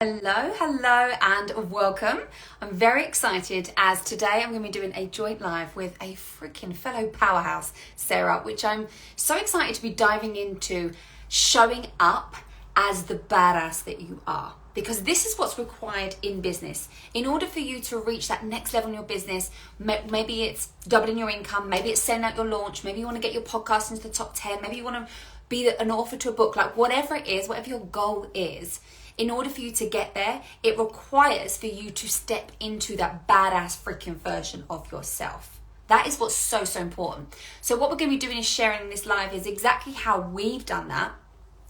Hello, hello, and welcome. I'm very excited as today I'm going to be doing a joint live with a freaking fellow powerhouse, Sarah, which I'm so excited to be diving into showing up as the badass that you are. Because this is what's required in business. In order for you to reach that next level in your business, maybe it's doubling your income, maybe it's sending out your launch, maybe you want to get your podcast into the top 10, maybe you want to be an author to a book, like whatever it is, whatever your goal is, in order for you to get there, it requires for you to step into that badass freaking version of yourself. That is what's so, so important. So what we're going to be doing is sharing in this live is exactly how we've done that.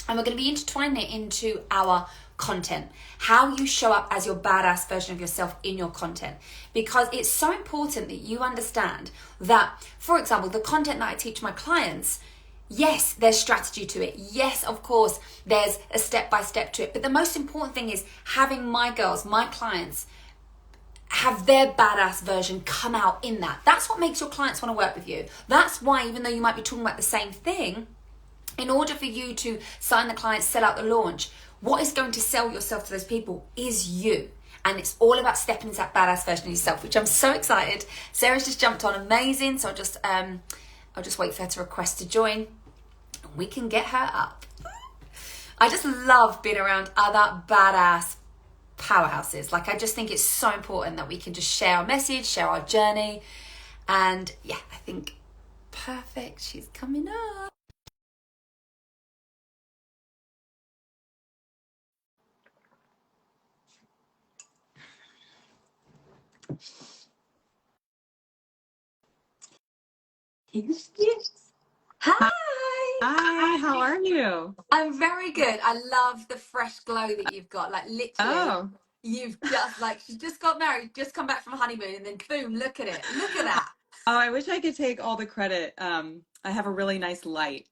And we're going to be intertwining it into our content, how you show up as your badass version of yourself in your content, because it's so important that you understand that, for example, the content that I teach my clients, yes, there's strategy to it. Yes, of course, there's a step-by-step to it. But the most important thing is having my girls, my clients, have their badass version come out in that. That's what makes your clients want to work with you. That's why, even though you might be talking about the same thing, in order for you to sign the client, sell out the launch, what is going to sell yourself to those people is you. And it's all about stepping into that badass version of yourself, which I'm so excited. Sarah's just jumped on, amazing. So I'll just wait for her to request to join. We can get her up. I just love being around other badass powerhouses. Like, I just think it's so important that we can just share our message, share our journey. And yeah, I think perfect. She's coming up. Yes. Hi, Hi. how are you? I'm very good. I love the fresh glow that you've got. Like, literally, Oh, you've just, like, she just got married, just come back from honeymoon, and then boom, look at it. Look at that. oh, I wish I could take all the credit. I have a really nice light.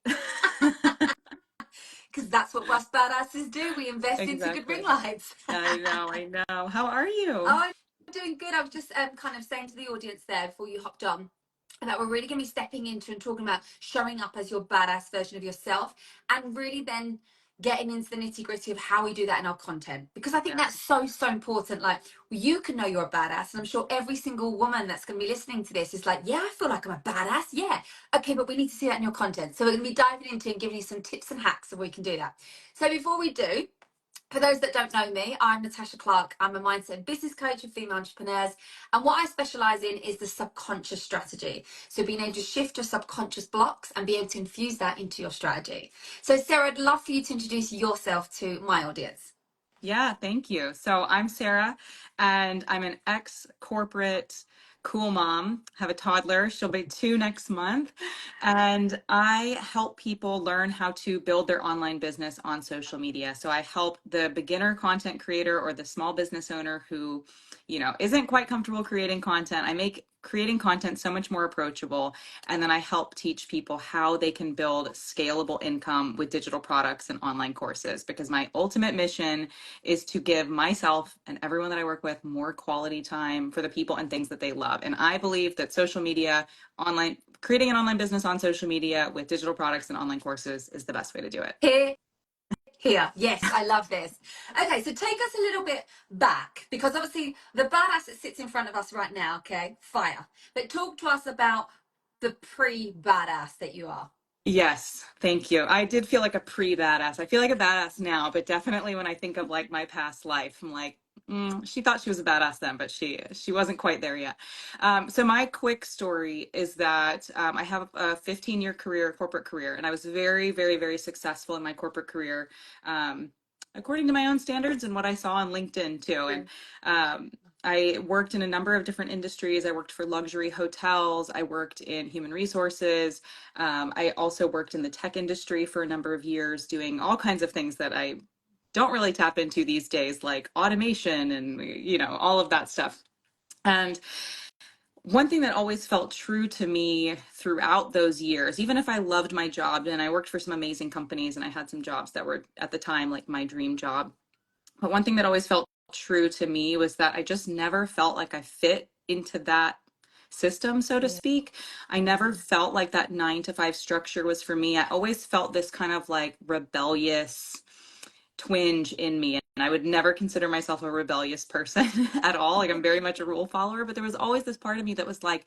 Because that's what us badasses do. We invest into good ring Exactly. lights. I know. How are you? Oh, I'm doing good. I was just kind of saying to the audience there before you hopped on that we're really going to be stepping into and talking about showing up as your badass version of yourself, and really then getting into the nitty gritty of how we do that in our content, because I think Yeah. that's so, so important. Like, you can know you're a badass, and I'm sure every single woman that's going to be listening to this is like, yeah, I feel like I'm a badass. Yeah. Okay, but we need to see that in your content. So we're going to be diving into and giving you some tips and hacks of we can do that. So before we do, for those that don't know me, I'm Natasha Clark. I'm a mindset and business coach for female entrepreneurs. And what I specialize in is the subconscious strategy. So being able to shift your subconscious blocks and be able to infuse that into your strategy. So Sarah, I'd love for you to introduce yourself to my audience. Yeah, thank you. So I'm Sarah, and I'm an ex-corporate cool mom. Have a toddler. She'll be 2 next month. And I help people learn how to build their online business on social media. So I help the beginner content creator or the small business owner who, isn't quite comfortable creating content. I make creating content so much more approachable. And then I help teach people how they can build scalable income with digital products and online courses, because my ultimate mission is to give myself and everyone that I work with more quality time for the people and things that they love. And I believe that social media, online, creating an online business on social media with digital products and online courses is the best way to do it. Here. Yes, I love this. Okay, so take us a little bit back, because obviously the badass that sits in front of us right now, okay, fire. But talk to us about the pre-badass that you are. Yes, thank you. I did feel like a pre-badass. I feel like a badass now, but definitely when I think of like my past life, I'm like, she thought she was a badass then, but she wasn't quite there yet. So my quick story is that I have a 15-year career, corporate career, and I was very, very, very successful in my corporate career, according to my own standards and what I saw on LinkedIn too. And I worked in a number of different industries. I worked for luxury hotels. I worked in human resources. I also worked in the tech industry for a number of years, doing all kinds of things that I don't really tap into these days, like automation and, all of that stuff. And one thing that always felt true to me throughout those years, even if I loved my job and I worked for some amazing companies and I had some jobs that were at the time like my dream job, but one thing that always felt true to me was that I just never felt like I fit into that system, so to speak. I never felt like that 9 to 5 structure was for me. I always felt this kind of like rebellious, twinge in me. And I would never consider myself a rebellious person at all. Like I'm very much a rule follower, but there was always this part of me that was like,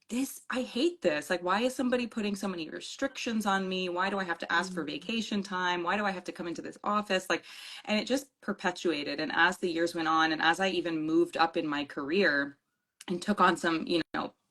this, I hate this. Like, why is somebody putting so many restrictions on me? Why do I have to ask for vacation time? Why do I have to come into this office? Like, and it just perpetuated. And as the years went on, and as I even moved up in my career and took on some,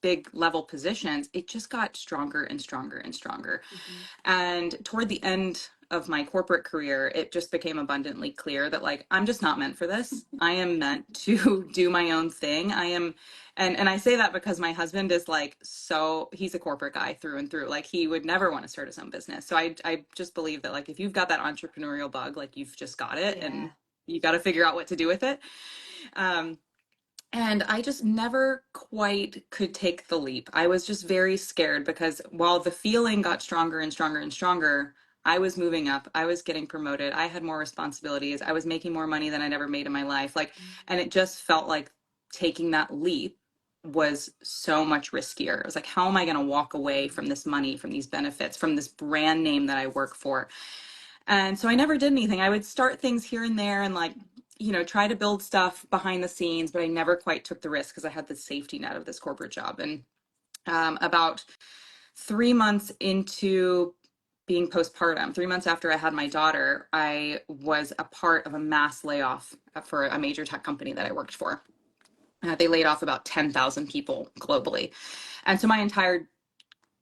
big level positions, it just got stronger and stronger and stronger. Mm-hmm. And toward the end of my corporate career, it just became abundantly clear that like I'm just not meant for this. I am meant to do my own thing. I am and I say that because my husband is like so he's a corporate guy through and through. Like he would never want to start his own business. So I just believe that like if you've got that entrepreneurial bug, like you've just got it Yeah. and you got to figure out what to do with it. Um and I just never quite could take the leap. I was just very scared because while the feeling got stronger and stronger and stronger, I was moving up. I was getting promoted. I had more responsibilities. I was making more money than I'd ever made in my life. Like, and it just felt like taking that leap was so much riskier. It was like, how am I going to walk away from this money, from these benefits, from this brand name that I work for? And so I never did anything. I would start things here and there and like, try to build stuff behind the scenes, but I never quite took the risk because I had the safety net of this corporate job. And about 3 months into being postpartum, 3 months after I had my daughter, I was a part of a mass layoff for a major tech company that I worked for. They laid off about 10,000 people globally. And so my entire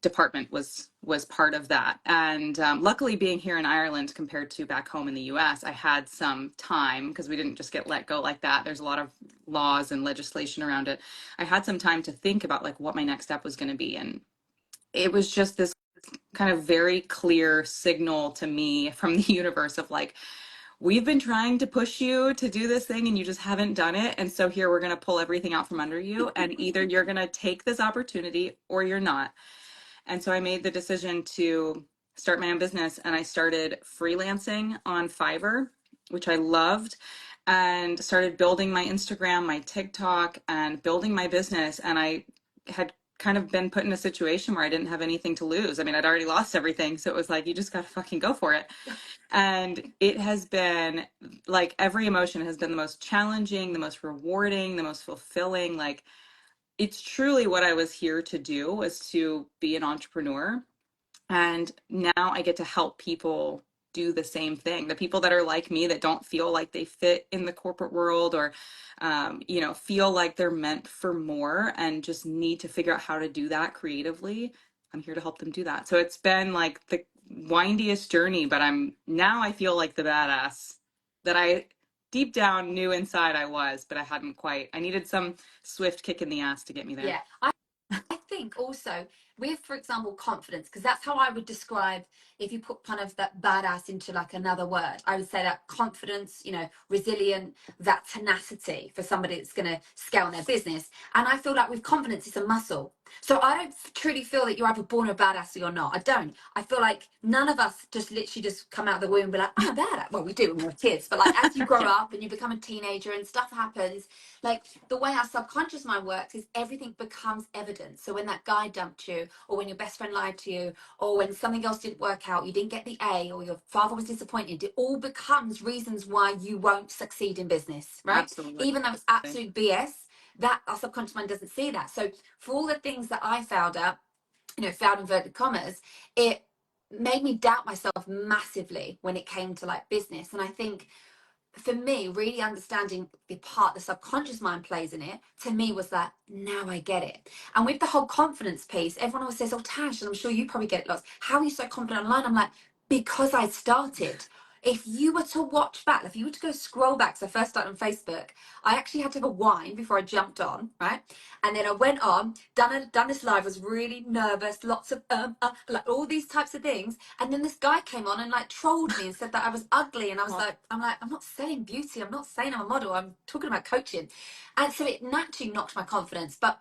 department was part of that. And luckily, being here in Ireland compared to back home in the US, I had some time because we didn't just get let go like that. There's a lot of laws and legislation around it. I had some time to think about like what my next step was going to be. And it was just this kind of very clear signal to me from the universe of like, we've been trying to push you to do this thing and you just haven't done it. And so here we're going to pull everything out from under you. And either you're going to take this opportunity or you're not. And so I made the decision to start my own business and I started freelancing on Fiverr, which I loved, and started building my Instagram, my TikTok, and building my business. And I had kind of been put in a situation where I didn't have anything to lose. I mean, I'd already lost everything. So it was like, you just got to fucking go for it. And it has been like every emotion has been the most challenging, the most rewarding, the most fulfilling. Like, it's truly what I was here to do, was to be an entrepreneur. And now I get to help people do the same thing. The people that are like me that don't feel like they fit in the corporate world or, feel like they're meant for more and just need to figure out how to do that creatively. I'm here to help them do that. So it's been like the windiest journey, but I feel like the badass that I deep down knew inside I was, but I needed some swift kick in the ass to get me there. Yeah. I think also with, for example, confidence, because that's how I would describe, if you put kind of that badass into like another word, I would say that confidence, resilient, that tenacity for somebody that's going to scale their business. And I feel like with confidence, it's a muscle. So I don't truly feel that you're either born a badass or you're not. I don't. I feel like none of us just literally just come out of the womb and be like, I'm a badass. Well, we do when we're kids, but like as you grow up and you become a teenager and stuff happens, like the way our subconscious mind works is everything becomes evidence. So when that guy dumped you, or when your best friend lied to you, or when something else didn't work out, you didn't get the A, or your father was disappointed, it all becomes reasons why you won't succeed in business, right? Absolutely. Even though it's absolute BS, that our subconscious mind doesn't see that. So for all the things that I failed at, failed inverted commas, it made me doubt myself massively when it came to like business. And I think for me, really understanding the part the subconscious mind plays in it, to me was that now I get it. And with the whole confidence piece, everyone always says, oh, Tash, and I'm sure you probably get it lots. How are you so confident online? I'm like, because I started. If you were to watch back, if you were to go scroll back, so I first started on Facebook, I actually had to have a wine before I jumped on, right? And then I went on, done this live, was really nervous, lots of like all these types of things. And then this guy came on and like trolled me and said that I was ugly. And I was like, I'm not saying beauty, I'm not saying I'm a model, I'm talking about coaching. And so it naturally knocked my confidence. But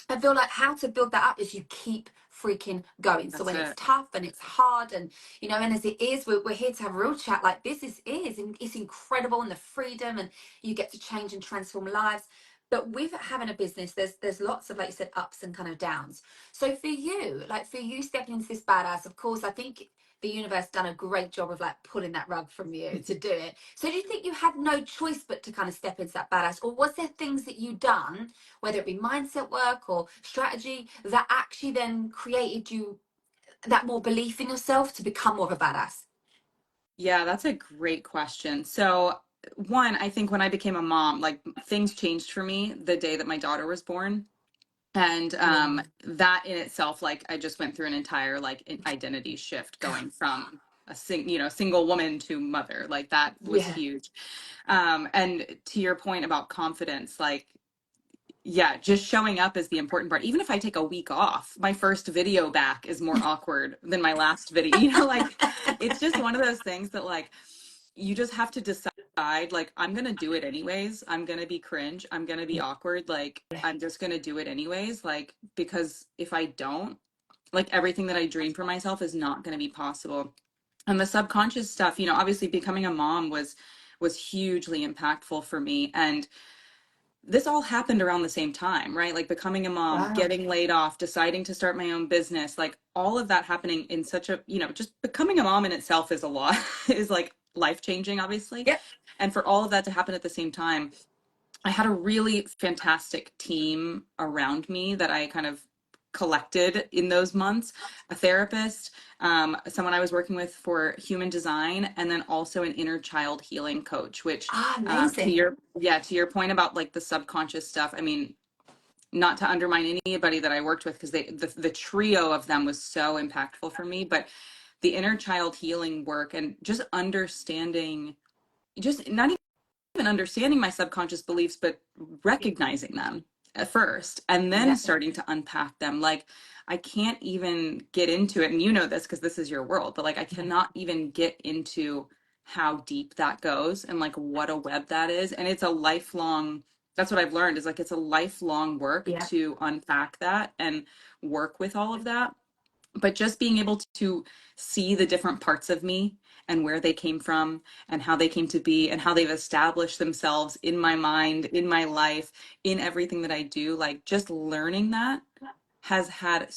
I feel like how to build that up is you keep freaking going. So That's when it's it. tough and it's hard and, and as it is, we're here to have a real chat like this is, and it's incredible, and the freedom, and you get to change and transform lives. But with having a business, there's lots of, like you said, ups and kind of downs. So for you stepping into this badass, of course, I think the universe done a great job of like pulling that rug from you to do it. So do you think you had no choice but to kind of step into that badass, or was there things that you done, whether it be mindset work or strategy, that actually then created you that more belief in yourself to become more of a badass? Yeah, that's a great question. So, one, I think when I became a mom, like things changed for me the day that my daughter was born. And Yeah. that in itself, like I just went through an entire like identity shift going from single woman to mother. Like that was Yeah. huge. And to your point about confidence, like yeah, just showing up is the important part. Even if I take a week off, my first video back is more awkward than my last video. Like it's just one of those things that like you just have to decide like I'm going to do it anyways. I'm going to be cringe. I'm going to be awkward. Like I'm just going to do it anyways like because if I don't, like everything that I dream for myself is not going to be possible. And the subconscious stuff, obviously becoming a mom was hugely impactful for me, and this all happened around the same time, right? Like becoming a mom, Wow. getting laid off, deciding to start my own business, like all of that happening in such a, just becoming a mom in itself is a lot, is like life changing, obviously. Yep. And for all of that to happen at the same time, I had a really fantastic team around me that I kind of collected in those months, a therapist, someone I was working with for human design, and then also an inner child healing coach, which Ah, to amazing. your point about like the subconscious stuff, I mean, not to undermine anybody that I worked with because the trio of them was so impactful for me, but the inner child healing work and just understanding, just not even understanding my subconscious beliefs, but recognizing them at first and then Yeah. starting to unpack them. Like, I can't even get into it. And you know this because this is your world, but like, I cannot even get into how deep that goes and like what a web that is. And it's a lifelong, that's what I've learned is like, it's a lifelong work Yeah. to unpack that and work with all of that, but just being able to see the different parts of me and where they came from and how they came to be and how they've established themselves in my mind, in my life, in everything that I do, like just learning that has had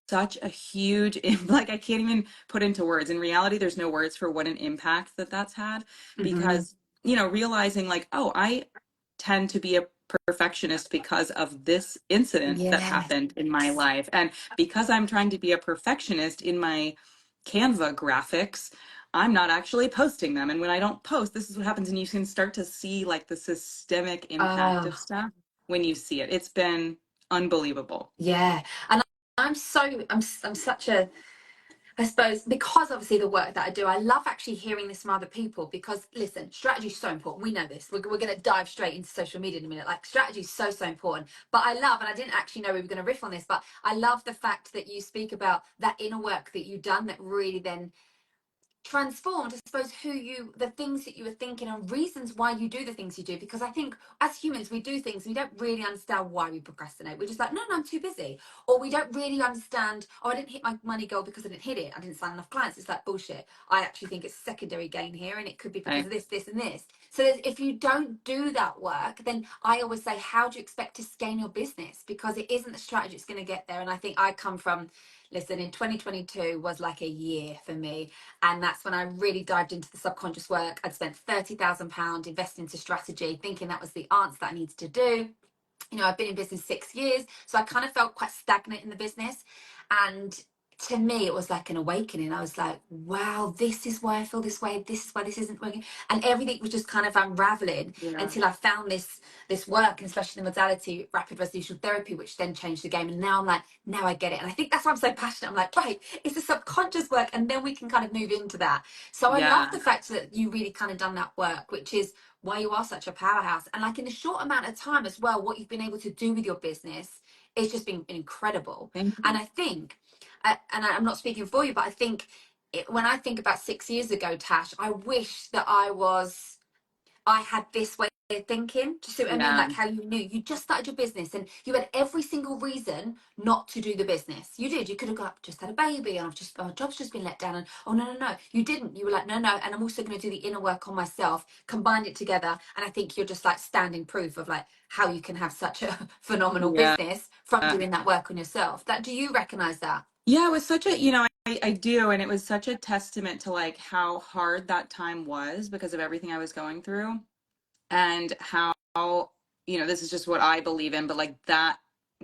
such a huge like I can't even put into words. In reality, there's no words for what an impact that's had Hmm. because realizing like, oh, I tend to be a perfectionist because of this incident that Yeah. happened in my life, and because I'm trying to be a perfectionist in my Canva graphics, I'm not actually posting them, and when I don't post, this is what happens. And you can start to see like the systemic impact of Oh, stuff when you see it. It's been unbelievable. yeah. And I'm such a, I suppose, because obviously the work that I do, I love actually hearing this from other people because listen, strategy is so important. We know this. We're going to dive straight into social media in a minute. Like strategy is so important. But I love, and I didn't actually know we were going to riff on this, but I love the fact that you speak about that inner work that you've done that really then transformed, I suppose, the things that you were thinking and reasons why you do the things you do. Because I think as humans, we do things, we don't really understand why we procrastinate. We're just like, no, no, I'm too busy. Or we don't really understand, oh, I didn't hit my money goal because I didn't hit it. I didn't sign enough clients. It's like bullshit. I actually think it's secondary gain here and it could be because Right. of this, this, and this. So if you don't do that work, then I always say, how do you expect to scale your business? Because it isn't the strategy that's going to get there. And I think I come from, listen, in 2022 was like a year for me, and that's when I really dived into the subconscious work. I'd spent £30,000 investing into strategy, thinking that was the answer that I needed to do. I've been in business 6 years, so I kind of felt quite stagnant in the business. And to me, it was like an awakening. I was like, wow, this is why I feel this way. This is why this isn't working. And everything was just kind of unraveling Yeah. until I found this work, and especially the modality rapid resolution therapy, which then changed the game. And now I'm like, now I get it. And I think that's why I'm so passionate. I'm like, right, it's the subconscious work, and then we can kind of move into that. So I love Yeah. the fact that you really kind of done that work, which is why you are such a powerhouse. And like in a short amount of time as well, what you've been able to do with your business is just been incredible. Thank And you. I think, and I'm not speaking for you, but I think when I think about 6 years ago, Tash, I wish that I had this way of thinking. Do you see what I mean? Yeah. Like how you knew you just started your business and you had every single reason not to do the business. You did. You could have got just had a baby and our job's just been let down. And oh no, no, no. You didn't. You were like, no, no. And I'm also going to do the inner work on myself, combined it together. And I think you're just like standing proof of like how you can have such a phenomenal Yeah. business from doing that work on yourself. That do you recognize that? Yeah, it was such a, I do. And it was such a testament to like how hard that time was because of everything I was going through and how, this is just what I believe in, but like that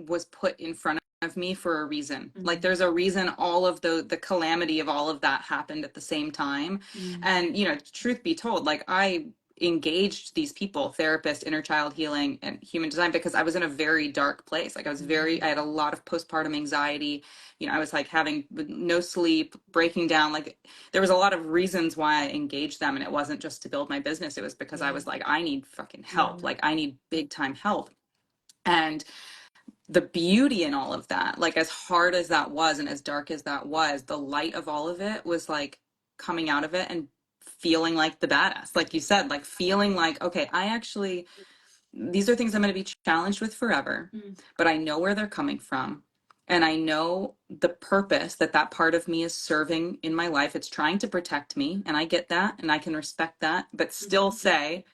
was put in front of me for a reason. Like Mm, there's a reason all of the calamity of all of that happened at the same time. mm, And, truth be told, like I engaged these people, therapists, inner child healing, and human design, because I was in a very dark place. Like I had a lot of postpartum anxiety. I was like having no sleep, breaking down. Like there was a lot of reasons why I engaged them. And it wasn't just to build my business. It was because I yeah, was like, I need fucking yeah, help. Like I need big time help. And the beauty in all of that, like as hard as that was and as dark as that was, the light of all of it was like coming out of it and feeling like the badass. Like you said, like feeling like, okay, these are things I'm going to be challenged with forever, mm, but I know where they're coming from. And I know the purpose that that part of me is serving in my life. It's trying to protect me. And I get that and I can respect that, but still say,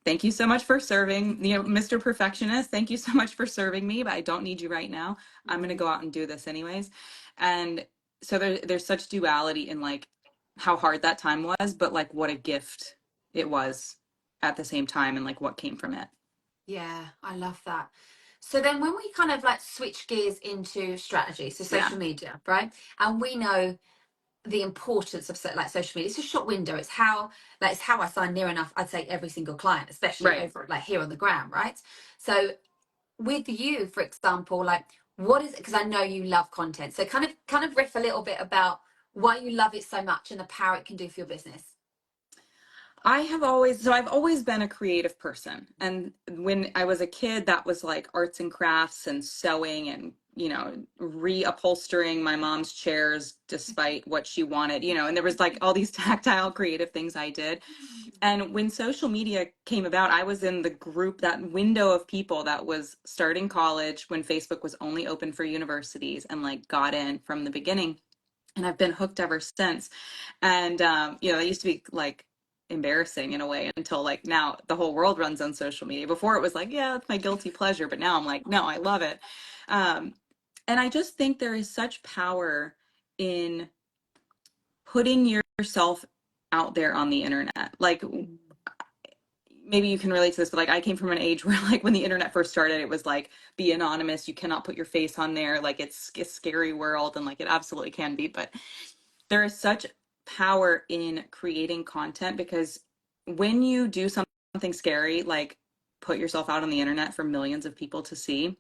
thank you so much for serving, Mr. Perfectionist. Thank you so much for serving me, but I don't need you right now. I'm going to mm, go out and do this anyways. And so there's such duality in like how hard that time was, but like what a gift it was at the same time and like what came from it. yeah, I love that. So then when we kind of like switch gears into strategy, so Yeah. social media, right? And we know the importance of like social media. It's a short window. It's how I sign near enough, I'd say, every single client, especially Right. over like here on the ground, right? So with you, for example, like what is it? Because I know you love content. So kind of riff a little bit about why you love it so much and the power it can do for your business. I've always been a creative person. And when I was a kid, that was like arts and crafts and sewing and, reupholstering my mom's chairs despite what she wanted, and there was like all these tactile creative things I did. And when social media came about, I was in the group, that window of people that was starting college when Facebook was only open for universities and like got in from the beginning. And I've been hooked ever since. And it used to be like embarrassing in a way until like now the whole world runs on social media. Before it was like, yeah, it's my guilty pleasure, but now I'm like, no, I love it. Um, and I just think there is such power in putting yourself out there on the internet. Like Mm, maybe you can relate to this, but like I came from an age where like when the internet first started, it was like be anonymous, you cannot put your face on there, like it's a scary world, and like it absolutely can be, but there is such power in creating content because when you do something scary, like put yourself out on the internet for millions of people to see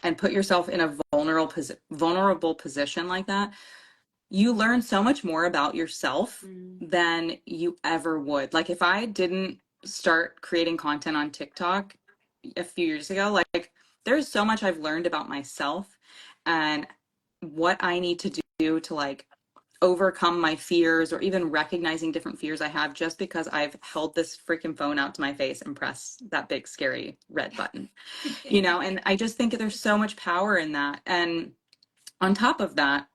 and put yourself in a vulnerable position like that, you learn so much more about yourself mm, than you ever would. Like if I didn't start creating content on TikTok a few years ago, like there's so much I've learned about myself and what I need to do to like overcome my fears or even recognizing different fears I have just because I've held this freaking phone out to my face and pressed that big scary red button. And I just think there's so much power in that. And on top of that,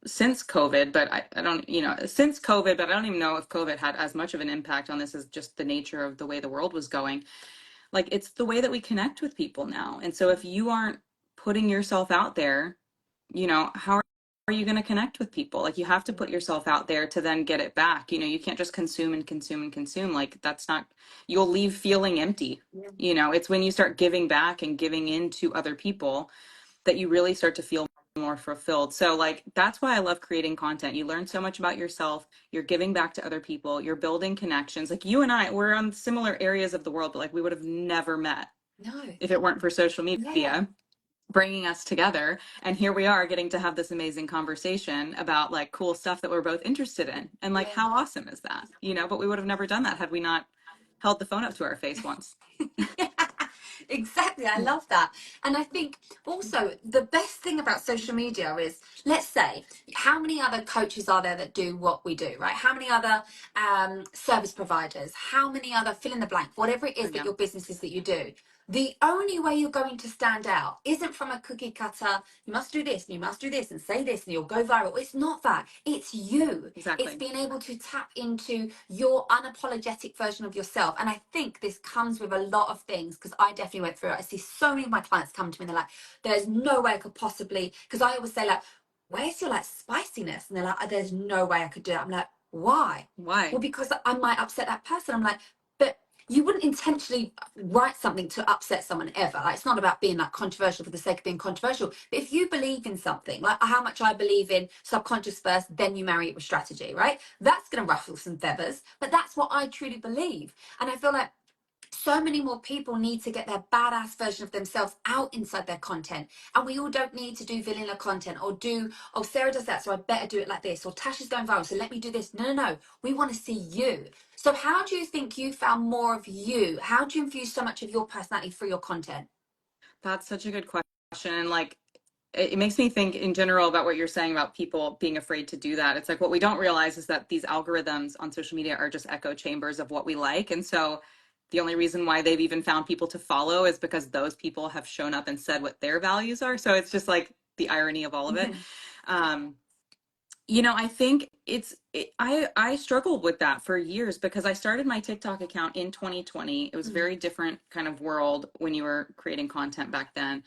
since COVID, but I don't, since COVID, but I don't even know if COVID had as much of an impact on this as just the nature of the way the world was going. Like it's the way that we connect with people now. And so if you aren't putting yourself out there, how are you going to connect with people? Like you have to put yourself out there to then get it back. You can't just consume and consume and consume. Like that's not, you'll leave feeling empty. yeah, It's when you start giving back and giving into other people that you really start to feel more fulfilled. So like that's why I love creating content. You learn so much about yourself, you're giving back to other people, you're building connections. Like you and I, we're on similar areas of the world, but like we would have never met no, if it weren't for social yeah, media bringing us together. And here we are getting to have this amazing conversation about like cool stuff that we're both interested in. And like, yeah. how awesome is that? But we would have never done that had we not held the phone up to our face once. Yeah, exactly. I love that. And I think also the best thing about social media is, let's say, how many other coaches are there that do what we do, right? How many other service providers? How many other fill in the blank, whatever it Oh, is that yeah, your business is that you do? The only way you're going to stand out isn't from a cookie cutter, you must do this and you must do this and say this and you'll go viral. It's not that. It's you. It's exactly. being able to tap into your unapologetic version of yourself. And I think this comes with a lot of things because I definitely went through it. I see so many of my clients come to me and they're like, there's no way I could possibly, because I always say, like, where's your like spiciness? And they're like, there's no way I could do it. I'm like, why? Well, Why? because I might upset that person. I'm like, but you wouldn't intentionally write something to upset someone ever. Like, it's not about being like controversial for the sake of being controversial. But if you believe in something, like how much I believe in subconscious first, then you marry it with strategy, right? That's going to ruffle some feathers, but that's what I truly believe. And I feel like so many more people need to get their badass version of themselves out inside their content. And we all don't need to do vanilla content or do, oh, Sarah does that, so I better do it like this. Or Tasha's going viral, so let me do this. No, no, no. We want to see you. So how do you think you found more of you? How do you infuse so much of your personality through your content? That's such a good question. And like, it makes me think in general about what you're saying about people being afraid to do that. It's like what we don't realize is that these algorithms on social media are just echo chambers of what we like. And so the only reason why they've even found people to follow is because those people have shown up and said what their values are. So it's just like the irony of all of it. Um, I think I struggled with that for years because I started my TikTok account in 2020. It was a very different kind of world when you were creating content back then.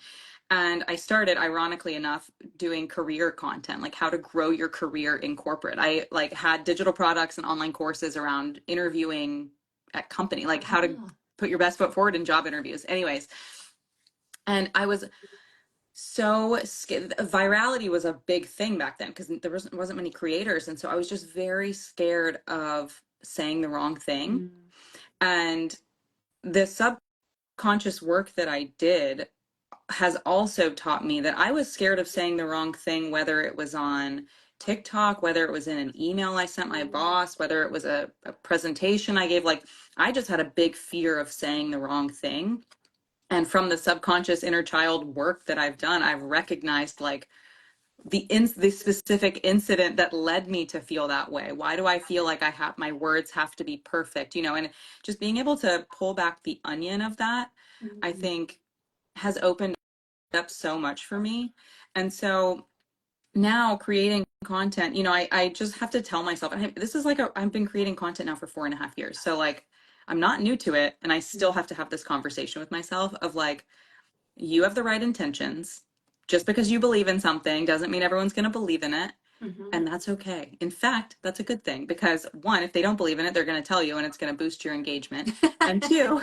And I started, ironically enough, doing career content, like how to grow your career in corporate. I like had digital products and online courses around interviewing at company, like how to Ah, put your best foot forward in job interviews. Anyways, and I was so scared. Virality was a big thing back then because there wasn't many creators, and so I was just very scared of saying the wrong thing. mm, And the subconscious work that I did has also taught me that I was scared of saying the wrong thing, whether it was on TikTok, whether it was in an email I sent my boss, whether it was a presentation I gave. Like, I just had a big fear of saying the wrong thing. And from the subconscious inner child work that I've done, I've recognized like the specific incident that led me to feel that way. Why do I feel like I have my words have to be perfect? And just being able to pull back the onion of that, I mm, think has opened up so much for me. And so now creating content, I just have to tell myself, and this is like I've been creating content now for 4.5 years. So like I'm not new to it. And I still have to have this conversation with myself of like, you have the right intentions. Just because you believe in something doesn't mean everyone's going to believe in it. mhm. And that's okay. In fact, that's a good thing because one, if they don't believe in it, they're going to tell you and it's going to boost your engagement. And two,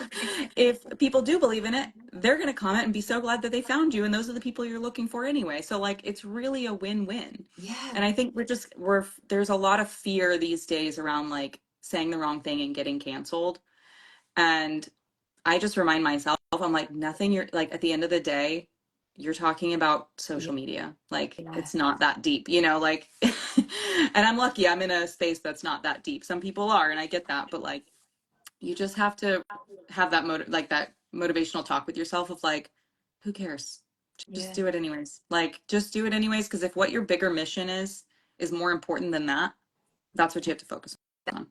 if people do believe in it, they're going to comment and be so glad that they found you. And those are the people you're looking for anyway. So like, it's really a win-win. Yeah. And I think there's a lot of fear these days around like saying the wrong thing and getting canceled. And I just remind myself, I'm like, nothing, you're like, at the end of the day, you're talking about Yeah. social media. Like, Yeah. it's not that deep, like, and I'm lucky I'm in a space that's not that deep. Some people are, and I get that, but like, you just have to have that motivational talk with yourself of like, who cares? Just Yeah. do it anyways. Like, just do it anyways. Cause if what your bigger mission is more important than that, that's what you have to focus on.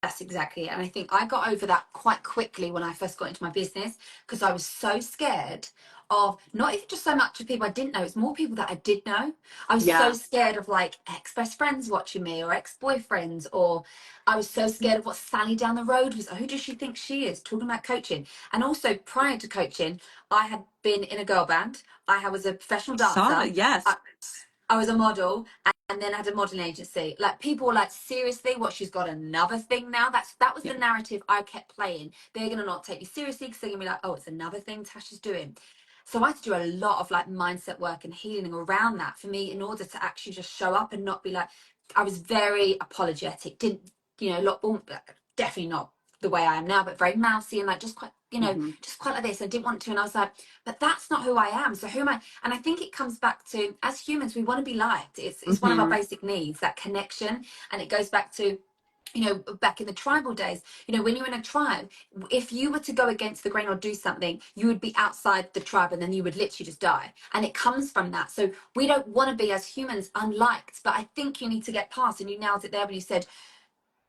That's exactly it. And I think I got over that quite quickly when I first got into my business because I was so scared of not even just so much of people I didn't know, it's more people that I did know. I was so Yeah. scared of like ex best friends watching me or ex boyfriends, or I was so scared of what Sally down the road was. Who does she think she is? Talking about coaching. And also prior to coaching, I had been in a girl band, was a professional Saw dancer. that. Yes. I was a model and then had a modeling agency. Like people were like, seriously, what, she's got another thing now? That was Yeah. the narrative I kept playing. They're gonna not take me seriously because they're gonna be like, oh, it's another thing Tasha's doing. So I had to do a lot of like mindset work and healing around that for me in order to actually just show up and not be like, I was very apologetic. Didn't, lot definitely not the way I am now, but very mousy and like just quite, Hmm. just quite like this. I didn't want to. And I was like, but that's not who I am. So who am I? And I think it comes back to, as humans, we want to be liked. It's one of our Hmm. basic needs, that connection. And it goes back to, back in the tribal days, when you're in a tribe, if you were to go against the grain or do something, you would be outside the tribe and then you would literally just die. And it comes from that. So we don't want to be, as humans, unliked. But I think you need to get past, and you nailed it there when you said,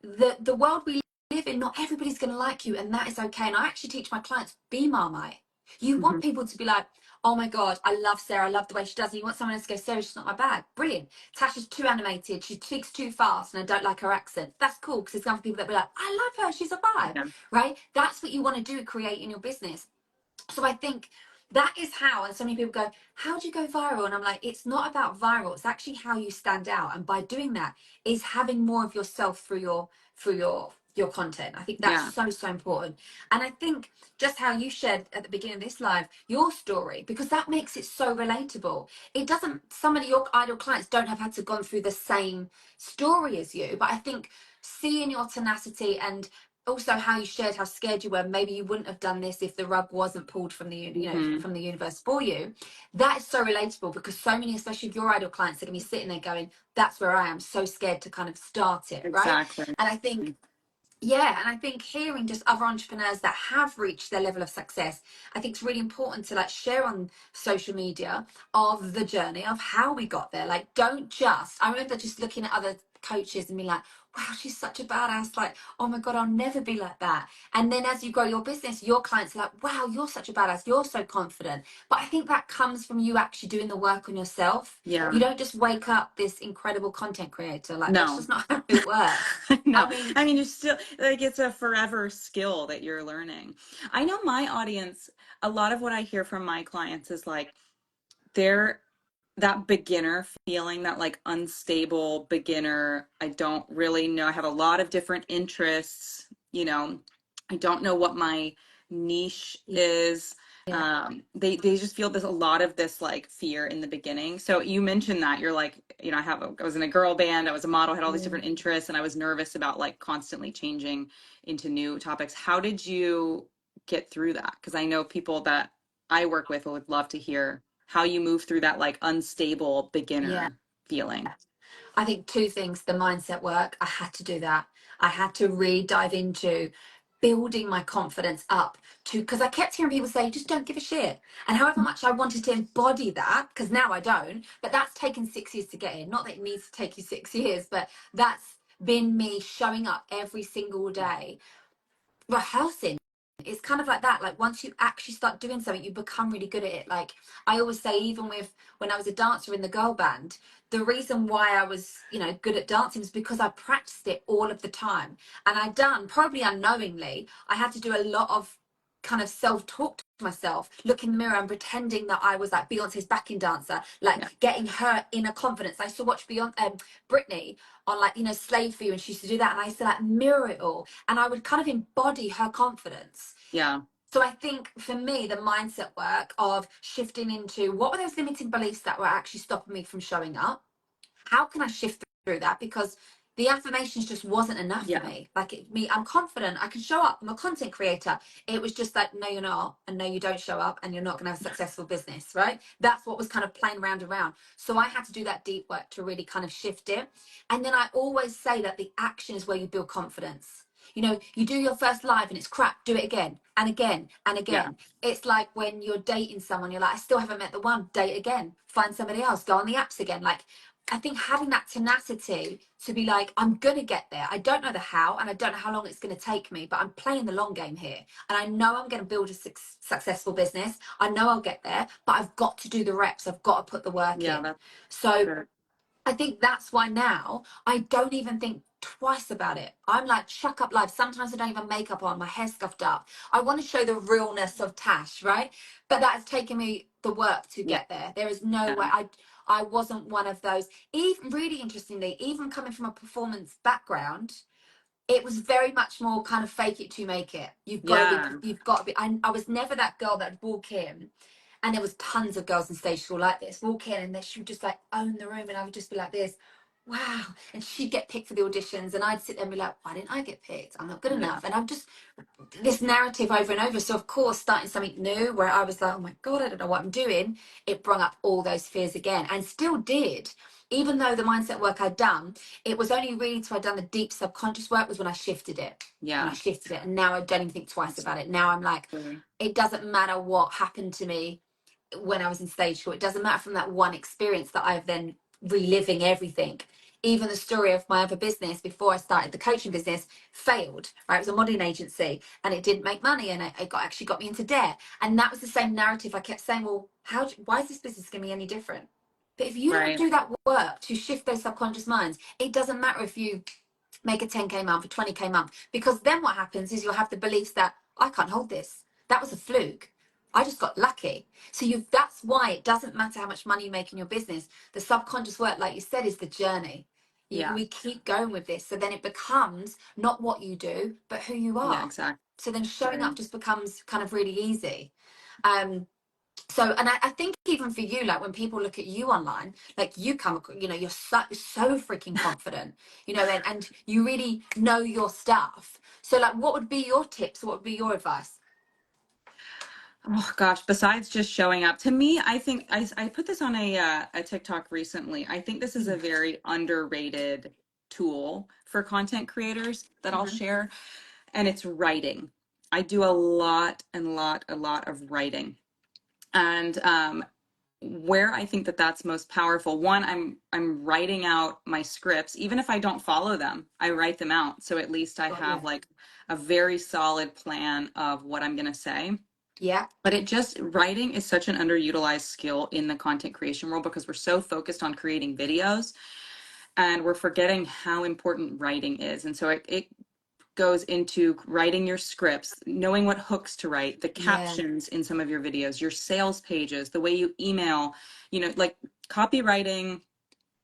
the world we live in, not everybody's going to like you, and that is okay. And I actually teach my clients, be Marmite. You Hmm. want people to be like, oh my god, I love Sarah, I love the way she does it. You want someone else to go, Sarah, she's not my bag. Brilliant. Tasha's too animated, she speaks too fast, and I don't like her accent. That's cool, because there's going to be people that be like, I love her, she's a vibe. Yeah. Right? That's what you want to do, create in your business. So I think that is how, and so many people go, how do you go viral? And I'm like, it's not about viral, it's actually how you stand out. And by doing that is having more of yourself through your content. I think that's Yeah, so important. And I think just how you shared at the beginning of this live your story, because that makes it so relatable. It doesn't, some of your ideal clients don't have had to go through the same story as you, but I think seeing your tenacity and also how you shared how scared you were, maybe you wouldn't have done this if the rug wasn't pulled from the hmm, from the universe for you. That is so relatable, because so many, especially of your ideal clients, are going to be sitting there going, that's where I am, so scared to kind of start it, right? exactly. And I think, yeah, and I think hearing just other entrepreneurs that have reached their level of success, I think it's really important to like share on social media of the journey of how we got there. Like, don't just, I remember just looking at other coaches and being like, wow, she's such a badass. Like, oh my God, I'll never be like that. And then as you grow your business, your clients are like, wow, you're such a badass. You're so confident. But I think that comes from you actually doing the work on yourself. Yeah. You don't just wake up this incredible content creator. Like, that's No. just not how it works. No, I mean, I mean, you're still like it's a forever skill that you're learning. I know my audience, a lot of what I hear from my clients is like they're that beginner feeling, that like unstable beginner. I don't really know. I have a lot of different interests, you know, I don't know what my niche is. yeah. They just feel this a lot of this like fear in the beginning. So you mentioned that you're like, you know, I was in a girl band, I was a model, had all these different interests, and I was nervous about like constantly changing into new topics. How did you get through that? Because I know people that I work with would love to hear how you move through that like unstable Yeah. beginner feeling. I think two things: the mindset work, I had to do that. I had to really dive into building my confidence up to, because I kept hearing people say, just don't give a shit. And however much I wanted to embody that, because now I don't, but that's taken 6 years to get in. Not that it needs to take you 6 years, but that's been me showing up every single day, rehearsing. It's kind of like that. Like, once you actually start doing something, you become really good at it. Like, I always say, even with when I was a dancer in the girl band, the reason why I was, good at dancing was because I practiced it all of the time. And I done, probably unknowingly, I had to do a lot of kind of self-talk to myself, look in the mirror and pretending that I was like Beyonce's backing dancer, like Yeah. getting her inner confidence. I used to watch Britney on, like, Slave For You, and she used to do that, and I used to like mirror it all, and I would kind of embody her confidence. Yeah. So I think for me, the mindset work of shifting into what were those limiting beliefs that were actually stopping me from showing up? How can I shift through that? Because the affirmations just wasn't enough for Yeah. me. Like, I'm confident, I can show up, I'm a content creator. It was just like, no, you're not, and no, you don't show up, and you're not going to have a successful business, right? That's what was kind of playing around. So I had to do that deep work to really kind of shift it. And then I always say that the action is where you build confidence. You do your first live and it's crap, do it again and again and Yeah. again. It's like when you're dating someone, you're like, I still haven't met the one, date again, find somebody else, go on the apps again. Like, I think having that tenacity to be like, I'm going to get there. I don't know the how, and I don't know how long it's going to take me, but I'm playing the long game here. And I know I'm going to build a successful business. I know I'll get there, but I've got to do the reps. I've got to put the work Yeah, in. that's So good. I think that's why now I don't even think twice about it. I'm like, chuck up live. Sometimes I don't even make up on, my hair scuffed up. I want to show the realness of Tash, right? But that has taken me the work to Yeah. get there. There is no way. I wasn't one of those. Even really interestingly, even coming from a performance background, it was very much more kind of fake it to make it. You've got to be. Yeah. You've got to be. I was never that girl that'd walk in, and there was tons of girls in stage school like this. Walk in and she would just like own the room, and I would just be like this, wow. And she'd get picked for the auditions, and I'd sit there and be like, why didn't I get picked? I'm not good Yeah. enough. And I'm just this narrative over and over. So of course, starting something new where I was like, oh my God, I don't know what I'm doing, it brought up all those fears again, and still did. Even though the mindset work I'd done, it was only really till I'd done the deep subconscious work was when I shifted it. When I Yeah. shifted it, and now I don't even think twice about it. Now I'm like, Absolutely. it doesn't matter what happened to me when I was in stage school. It doesn't matter from that one experience that I've then reliving everything. Even the story of my other business before I started the coaching business failed, right? It was a modeling agency and it didn't make money, and actually got me into debt. And that was the same narrative. I kept saying, well, why is this business going to be any different? But if you don't Right. do that work to shift those subconscious minds, it doesn't matter if you make a 10K month, a 20K month, because then what happens is you'll have the beliefs that I can't hold this. That was a fluke. I just got lucky. So that's why it doesn't matter how much money you make in your business. The subconscious work, like you said, is the journey. Yeah. We keep going with this. So then it becomes not what you do, but who you Yeah, are. exactly. So then showing up just becomes kind of really easy. So, and I think even for you, like when people look at you online, like you come, you're so freaking confident, and you really know your stuff. So like, what would be your tips? What would be your advice? Oh gosh, besides just showing up, to me, I think I put this on a TikTok recently. I think this is a very underrated tool for content creators that I'll Mm-hmm. share, and it's writing. I do a lot of writing. And where I think that that's most powerful, one, I'm writing out my scripts, even if I don't follow them, I write them out. So at least I Got have you. like a very solid plan of what I'm going to say. Yeah. But writing is such an underutilized skill in the content creation world because we're so focused on creating videos and we're forgetting how important writing is. And so it goes into writing your scripts, knowing what hooks to write, the Yeah. captions in some of your videos, your sales pages, the way you email, like copywriting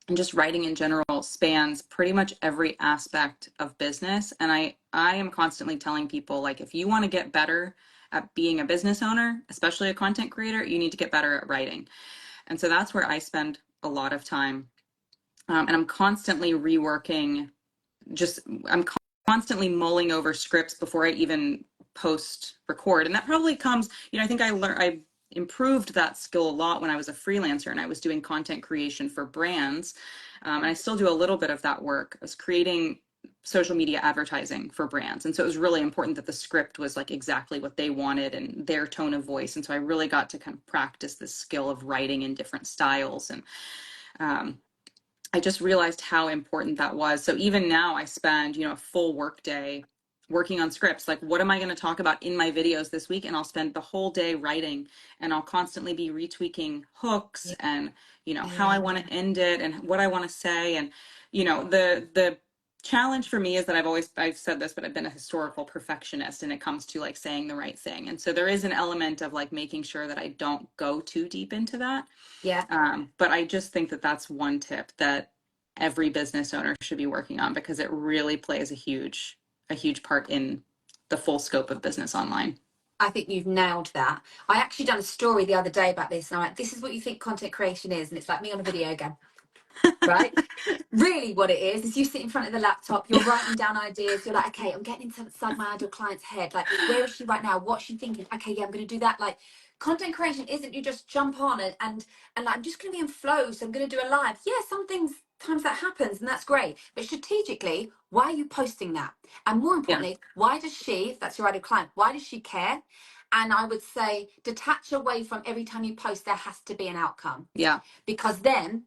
and just writing in general spans pretty much every aspect of business. And I am constantly telling people, like, if you want to get better at being a business owner, especially a content creator, you need to get better at writing. And so that's where I spend a lot of time. And I'm constantly reworking, just I'm constantly mulling over scripts before I even post record. And that probably comes, I think I improved that skill a lot when I was a freelancer and I was doing content creation for brands. And I still do a little bit of that work. I was creating social media advertising for brands. And so it was really important that the script was like exactly what they wanted and their tone of voice. And so I really got to kind of practice this skill of writing in different styles. And um, I just realized how important that was. So even now I spend, a full work day working on scripts. Like, what am I going to talk about in my videos this week? And I'll spend the whole day writing and I'll constantly be retweaking hooks Yeah. and, how I Yeah. want to end it and what I want to say. And, the challenge for me is that I've said this, but I've been a historical perfectionist and it comes to like saying the right thing. And so there is an element of like making sure that I don't go too deep into that. Yeah. But I just think that that's one tip that every business owner should be working on because it really plays a huge part in the full scope of business online. I think you've nailed that. I actually done a story the other day about this, and I'm like, this is what you think content creation is, and it's like me on a video again, right? Really what it is you sit in front of the laptop, you're writing down ideas, you're like, okay, I'm getting inside my ideal client's head, like, where is she right now, what's she thinking, okay, yeah, I'm going to do that. Like, content creation isn't you just jump on and like, I'm just going to be in flow, so I'm going to do a live. Yeah, some things times that happens and that's great, but strategically, why are you posting that? And more Yeah. importantly, why does she, if that's your ideal client, why does she care? And I would say detach away from every time you post there has to be an outcome, Yeah. because then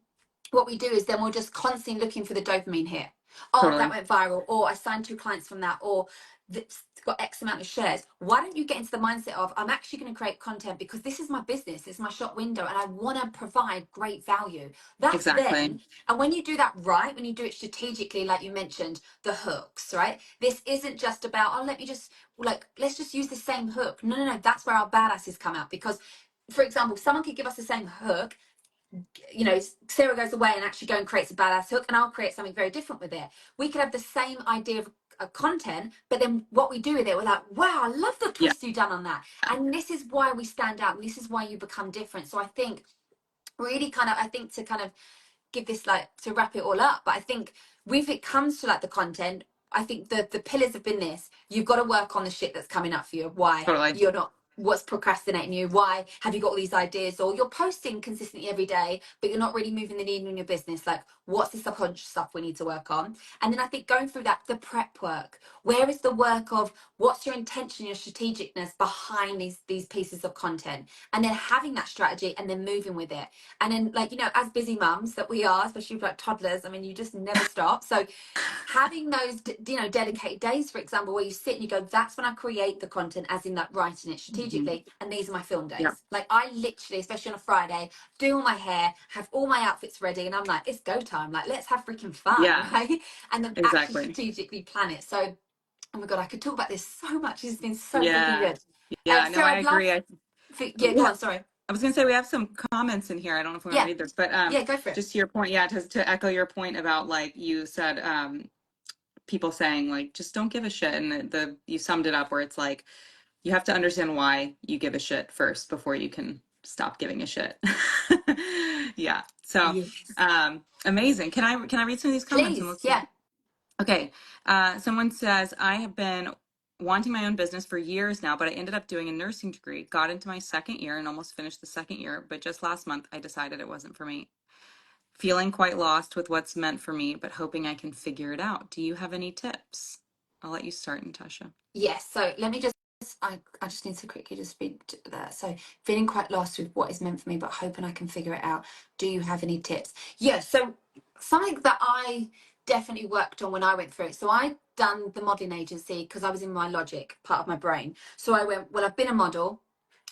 what we do is then we're just constantly looking for the dopamine hit. Oh, that Totally. went viral, or I signed 2 clients from that, or it's got X amount of shares. Why don't you get into the mindset of, I'm actually going to create content because this is my business, it's my shop window, and I want to provide great value. That's Exactly. then, and when you do that right, when you do it strategically, like you mentioned, the hooks, right? This isn't just about, oh, let's just use the same hook. No. That's where our badasses come out because, for example, someone could give us the same hook, Sarah goes away and actually go and creates a badass hook, and I'll create something very different with it. We could have the same idea of content, but then what we do with it, we're like, wow, I love the Yeah. twist you've done on that. And this is why we stand out, and this is why you become different. So I think really to kind of give this, like, to wrap it all up, but I think if it comes to like the content, I think the pillars have been this: you've got to work on the shit that's coming up for you, why Totally. you're not, what's procrastinating you, why have you got all these ideas, or you're posting consistently every day but you're not really moving the needle in your business. Like, what's the subconscious stuff we need to work on? And then I think going through that, the prep work, where is the work of what's your intention, your strategicness behind these pieces of content, and then having that strategy and then moving with it. And then, like, as busy mums that we are, especially with like toddlers, I mean, you just never stop. So having those dedicated days, for example, where you sit and you go, that's when I create the content, as in like writing it Hmm. strategically, and these are my film Yeah. days. Like, I literally, especially on a Friday, do all my hair, have all my outfits ready, and I'm like, it's go time, like, let's have freaking fun. Yeah. Right? And then actually Exactly. strategically plan it. So, oh my god, I could talk about this so much. This has been so freaking Yeah. good. Yeah. No, Sarah, I I'd love agree. Yeah, go on. Sorry. I was going to say we have some comments in here. I don't know if we want to Yeah. read this, but Yeah, go for it. just to your point, yeah, to echo your point about like you said, people saying like just don't give a shit, and the you summed it up where it's like you have to understand why you give a shit first before you can stop giving a shit. Yeah. So, Yes. amazing. Can I read some of these comments and Please. let's see? Yeah. Okay. Someone says, I have been wanting my own business for years now, but I ended up doing a nursing degree, got into my second year and almost finished the second year. But just last month, I decided it wasn't for me. Feeling quite lost with what's meant for me, but hoping I can figure it out. Do you have any tips? I'll let you start, Natasha. Yes. So let me just, I just need to quickly just read that. So feeling quite lost with what is meant for me, but hoping I can figure it out. Do you have any tips? Yeah. So something that I definitely worked on when I went through it. So I done the modeling agency because I was in my logic part of my brain. So I went, well, I've been a model.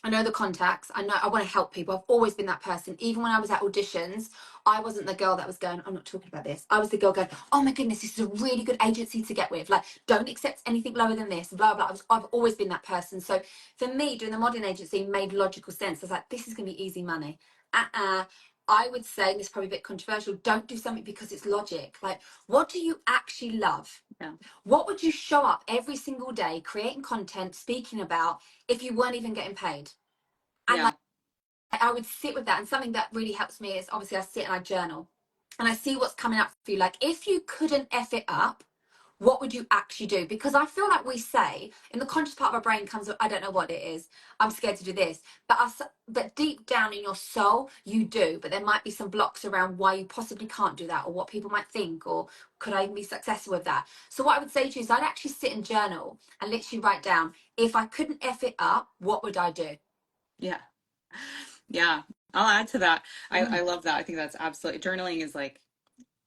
I know the contacts. I know I want to help people. I've always been that person. Even when I was at auditions, I wasn't the girl that was going, I'm not talking about this. I was the girl going, oh my goodness, this is a really good agency to get with. Like, don't accept anything lower than this, blah, blah. I've always been that person. So for me, doing the modeling agency made logical sense. I was like, this is going to be easy money. I would say, and this is probably a bit controversial, don't do something because it's logic. Like, what do you actually love? Yeah. What would you show up every single day creating content, speaking about if you weren't even getting paid? And Yeah. like I would sit with that. And something that really helps me is obviously I sit and I journal and I see what's coming up for you. Like if you couldn't F it up, what would you actually do? Because I feel like we say in the conscious part of our brain comes up, I don't know what it is. I'm scared to do this. But deep down in your soul, you do. But there might be some blocks around why you possibly can't do that or what people might think or could I be successful with that? So what I would say to you is I'd actually sit and journal and literally write down, if I couldn't F it up, what would I do? Yeah. Yeah. I'll add to that. I Mm. love that. I think that's absolutely journaling is like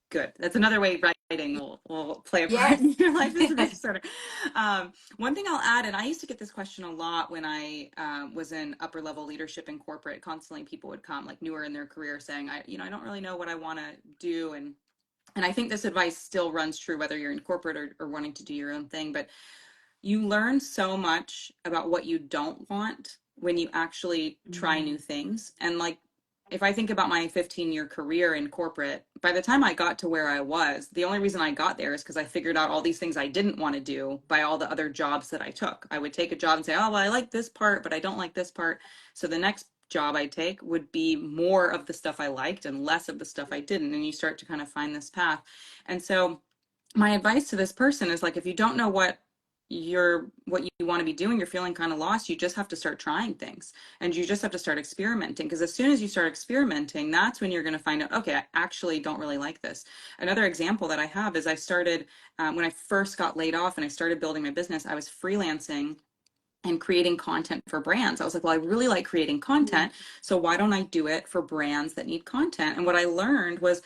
good. That's another way writing will play a part Yes. in your life as a business owner. One thing I'll add, and I used to get this question a lot when I was in upper level leadership in corporate. Constantly, people would come like newer in their career saying, I don't really know what I want to do, and I think this advice still runs true whether you're in corporate or wanting to do your own thing. But you learn so much about what you don't want when you actually try new things. And like, if I think about my 15-year career in corporate, by the time I got to where I was, the only reason I got there is because I figured out all these things I didn't want to do by all the other jobs that I took. I would take a job and say, oh, well, I like this part, but I don't like this part. So the next job I take would be more of the stuff I liked and less of the stuff I didn't. And you start to kind of find this path. And so my advice to this person is like, if you don't know what you want to be doing, you're feeling kind of lost, you just have to start trying things and you just have to start experimenting, because as soon as you start experimenting, that's when you're going to find out, okay, I actually don't really like this. Another example that I have is I started when I first got laid off and I started building my business, I was freelancing and creating content for brands. I was like, well, I really like creating content, so why don't I do it for brands that need content? And what I learned was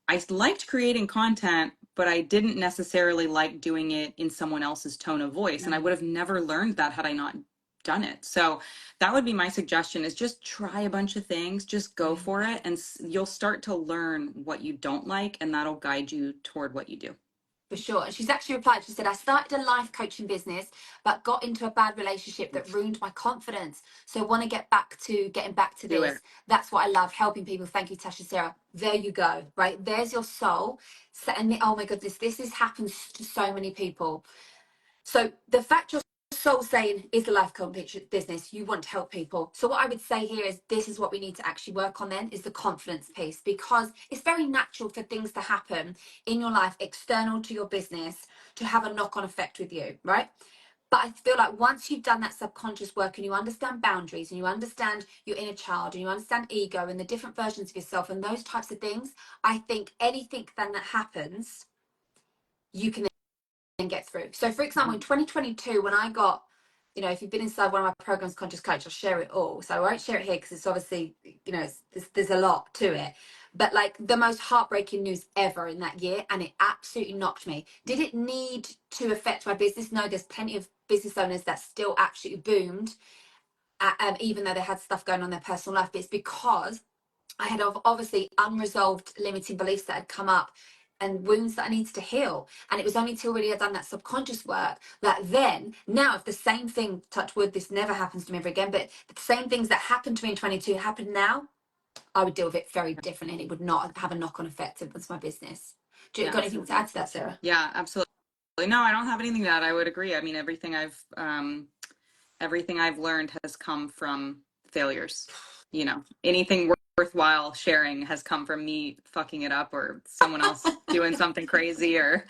I liked creating content, but I didn't necessarily like doing it in someone else's tone of voice. And I would have never learned that had I not done it. So that would be my suggestion, is just try a bunch of things, just go for it. And you'll start to learn what you don't like, and that'll guide you toward what you do. For sure. And she's actually replied, she said, I started a life coaching business, but got into a bad relationship that ruined my confidence. So I want to get back to getting back to Do it. this. That's what I love, helping people. Thank you, Tasha Sarah. There you go, right? There's your soul. And oh my goodness, this has happened to so many people. So the fact you're soul saying is the life coach business, you want to help people. So what I would say here is this is what we need to actually work on then, is the confidence piece, because it's very natural for things to happen in your life external to your business to have a knock-on effect with you, right? But I feel like once you've done that subconscious work and you understand boundaries and you understand your inner child and you understand ego and the different versions of yourself and those types of things, I think anything then that happens, you can get through. So for example, in 2022, when I got, if you've been inside one of my programs, Conscious Coach, I'll share it all. So I won't share it here because it's obviously, there's a lot to it. But like the most heartbreaking news ever in that year, and it absolutely knocked me. Did it need to affect my business? No, there's plenty of business owners that still absolutely boomed, even though they had stuff going on in their personal life. But it's because I had obviously unresolved limiting beliefs that had come up and wounds that I needed to heal. And it was only till really I'd done that subconscious work that then, now, if the same thing, touch wood, this never happens to me ever again, but the same things that happened to me in 22 happened now, I would deal with it very differently, and it would not have a knock-on effect against my business. Do you Yeah. got anything to add to that, Sarah? Yeah, absolutely. No, I don't have anything to add. I would agree. I mean, everything I've learned has come from failures. You know, anything worthwhile sharing has come from me fucking it up or someone else doing something crazy or,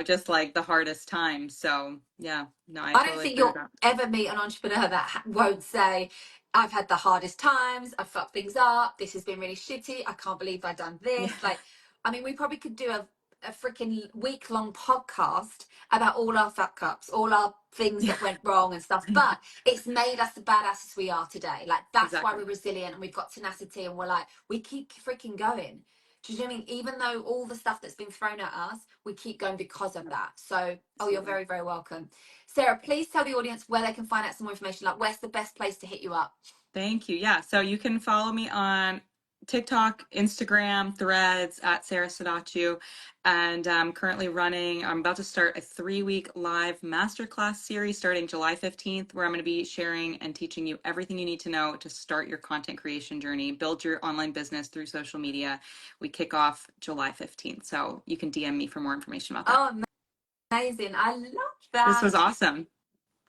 just like the hardest time. So yeah, no, I I don't totally think agree with you'll that. ever meet an entrepreneur that won't say, I've had the hardest times, I've fucked things up, this has been really shitty, I can't believe I've done this. Yeah, Like, I mean, we probably could do a freaking week-long podcast about all our fuck ups, all our things yeah, that went wrong and stuff, but it's made us the badasses we are today. Like, that's why exactly. we're resilient and we've got tenacity, and we're like, we keep freaking going. Do you know what I mean? Even though all the stuff that's been thrown at us, we keep going because of that. So, oh, you're Absolutely. very, very welcome. Sarah, please tell the audience where they can find out some more information. Like, where's the best place to hit you up? Thank you. Yeah. So you can follow me on TikTok, Instagram, Threads at Sarah Sadaccio. And I'm about to start a 3-week live masterclass series starting July 15th, where I'm going to be sharing and teaching you everything you need to know to start your content creation journey, build your online business through social media. We kick off July 15th. So you can DM me for more information about that. Oh, amazing. I love This that. was awesome.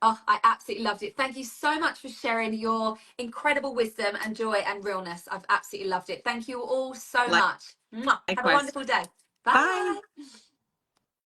Oh, I absolutely loved it. Thank you so much for sharing your incredible wisdom and joy and realness. I've absolutely loved it. Thank you all so much. Mwah. Have a Likewise. wonderful day. Bye. Bye.